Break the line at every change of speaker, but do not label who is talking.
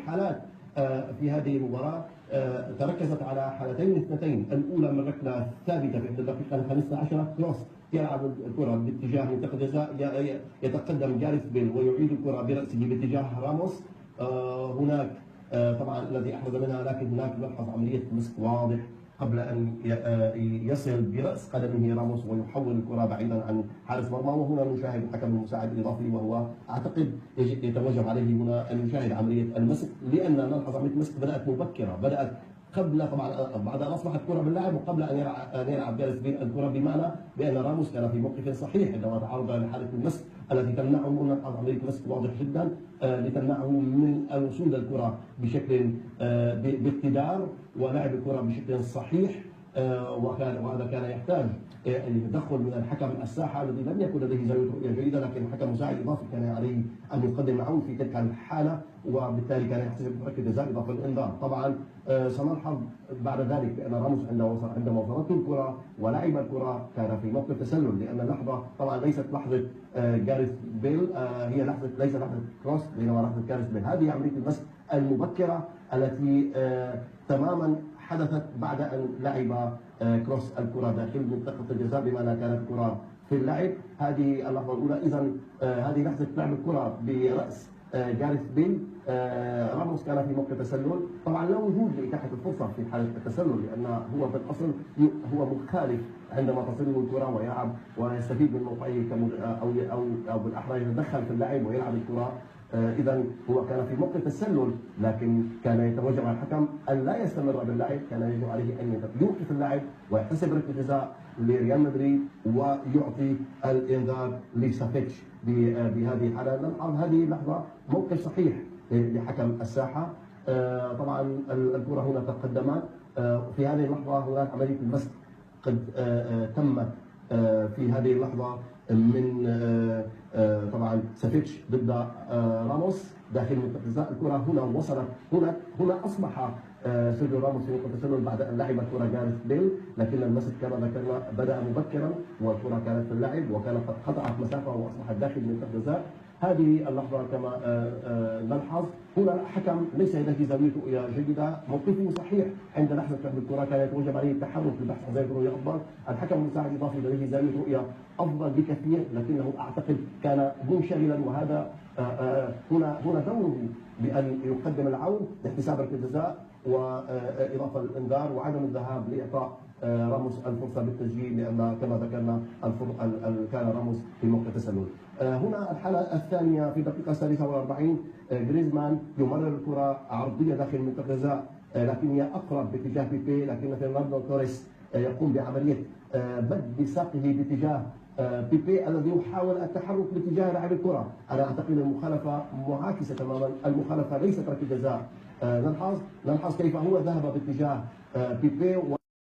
حالات في هذه المباراة تركزت على حالتين اثنتين، الأولى من ركلة ثابتة في الدقيقة 15 كروس يلعب الكرة باتجاه منطقة الجزاء، يتقدم جاريث بيل ويعيد الكرة برأسه باتجاه راموس. هناك طبعا الذي أحرز منها، لكن هناك نلحظ عملية مسك واضح قبل أن يصل برأس قدمه راموس ويحول الكرة بعيدا عن حارس مرمى. وهنا نشاهد الحكم المساعد الإضافي، وهو أعتقد يتوجب عليه هنا أن يشاهد عملية المسك، لأن نلحظ عملية المسك بدأت مبكرة، بدأت قبل طبعا بعد ان اصبحت كره باللاعب وقبل ان يلعب جاريث بيل الكره، بمعنى بان راموس كان في موقف صحيح عندما تعرض لحاله المسك التي تمنعه من عمليه مسك واضح جدا لتمنعه من الوصول للكره بشكل باقتدار ولعب الكره بشكل صحيح. وهذا كان يحتاج التدخل من الحكم الساحه الذي لم يكن لديه زاويه رؤيه جيده، لكن الحكم المساعد الاضافي كان عليه ان يقدم معه في تلك الحاله، وبالتالي كان يحتسب ركله جزاء اضافه للانذار. طبعا سنلحظ بعد ذلك بان راموس عندما وصلته الكره ولعب الكره كان في موقف تسلل، لان اللحظه طبعا ليست لحظه جاريث بيل، هي ليس لحظه كروس بينما لحظه جاريث بيل. هذه عمليه المسك المبكره التي تماما حدثت بعد ان لعب كروس الكره داخل منطقه الجزاء، بمعنى كانت الكره في اللعب. هذه اللحظه الاولى. اذا هذه لحظه لعب الكره براس جاريث بيل. راموس كان في موقف تسلل، طبعا لا وجود لاتاحه الفرصه في حاله التسلل، لان هو في الاصل هو مخالف عندما تصله الكره ويلعب ويستفيد من موقعه او بالاحرى يتدخل في اللعب ويلعب الكره. اذا هو كان في موقف تسلل، لكن كان يتوجب على الحكم ان لا يستمر باللعب، كان يجب عليه ان يوقف اللعب ويحتسب ركله جزاء لريال مدريد ويعطي الانذار لسافيتش. بهذه الحاله نلحظ هذه اللحظه موقف صحيح لحكم الساحه. طبعا الكره هنا تقدمت في هذه اللحظه، هناك عمليه المسك قد تمت في هذه اللحظه من طبعا سافيتش ضد راموس داخل منطقه الجزاء. الكره هنا وصلت، هنا اصبح سيرجيو راموس في نقطه تسلل بعد ان لعب الكره جاريث بيل، لكن المسك كما ذكرنا بدا مبكرا والكره كانت في اللعب وكانت قد قطعت مسافه واصبحت داخل منطقه الجزاء. هذه اللحظه كما نلحظ هنا الحكم ليس لديه زاويه رؤيه جيده، موقفه صحيح عند لحظه لعب الكره، كان يتوجب عليه التحرك للبحث عن زاويه رؤيه افضل. الحكم المساعد الاضافي لديه زاويه رؤيه افضل بكثير، لكنه اعتقد كان منشغلا، وهذا هنا دوره بان يقدم العون لاحتساب ركله الجزاء واضافه الانذار وعدم الذهاب لاعطاء راموس الفرصه بالتسجيل، لان كما ذكرنا كان راموس في موقع تسلل. هنا الحاله الثانيه في الدقيقه 46 جريزمان يمرر الكره عرضيه داخل منطقه الجزاء، لكن هي اقرب باتجاه بيبي، لكن فرناندو توريس يقوم بعمليه بد ساقه باتجاه بيبي الذي يحاول التحرك باتجاه لاعب الكره. انا اعتقد المخالفه معاكسه تماما، المخالفه ليست ركله جزاء. نلحظ كيف هو ذهب باتجاه بيبي